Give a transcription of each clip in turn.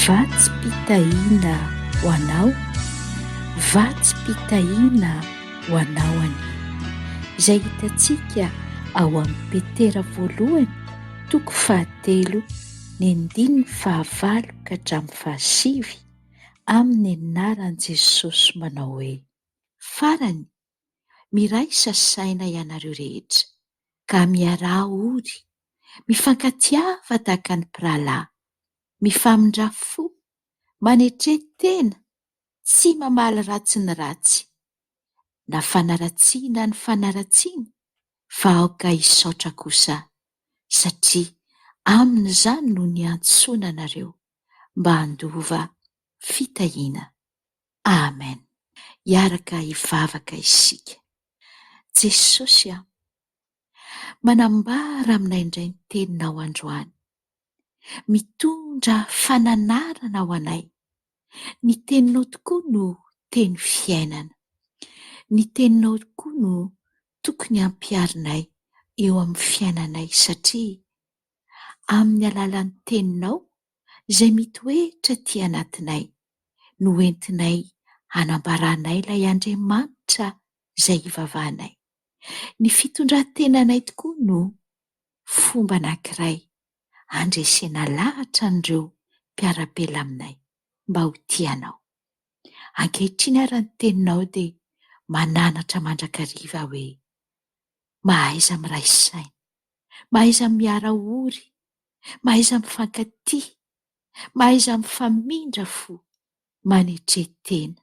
Vatsy mpitahiana ho anao, vatsy mpitahiana ho anao ani, izay hitantsika ao amin'ny petera voalohany toko 7 ny 15 ka hatramin'ny 17 amin'ny anaran'i Jesosy manao hoe: farany miraisa saina ianareo rehetra ka miarahà ory, mifankatiava tahaka ny mpirahalahy, mifamindra fo, manetrety tena, tsy mamaly ratsy ny ratsy, na fanaratsiana ny fanaratsiana, fa aoka hisaotra kosa, satria amin'izany no niantsoana anareo mba handova fitahiana. Amen. Hiaraka hivavaka isika. Jesosy manambara aminay indray ny teninao androany, mitondra fananarana ho anay. Ny teninao tokoa no teny fiainana, ny teninao tokoa no tokony hampiarinay eo amin'ny fiainanay, satria amin'ny alalan'ny teninao izay mitoetra aty anatinay no entinay hanambaranay ilay Andriamanitra izay hivavahanay. Ny fitondrantenanay tokoa no fomba anankiray handresena lahatra an'ireo mpiara-bela aminay mba ho tianao. Ankehitriny ary ny teninao dia mananatra mandrakariva hoe: mahaiza miray saina, mahaiza miara ory, mahaiza mifankatia, mahaiza mifamindra fo, manetrety tena,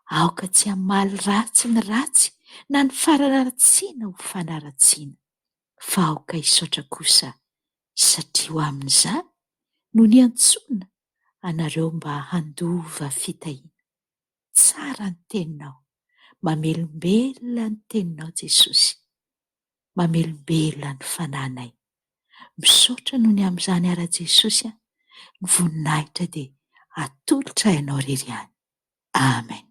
aoka tsy hamaly ratsy ny ratsy na ny fanaratsiana ho fanaratsiana, fa aoka hisaotra kosa, satria ho amin'izany no niantsoana anareo mba handova fitahiana. Tsara ny teninao, mamelombelona ny teninao Jesosy, mamelombelona ny fanahinay. Misaotra noho ny amin'izany ara Jesosy, ny voninahitra dia atolotra ianao irery ihany. Amen.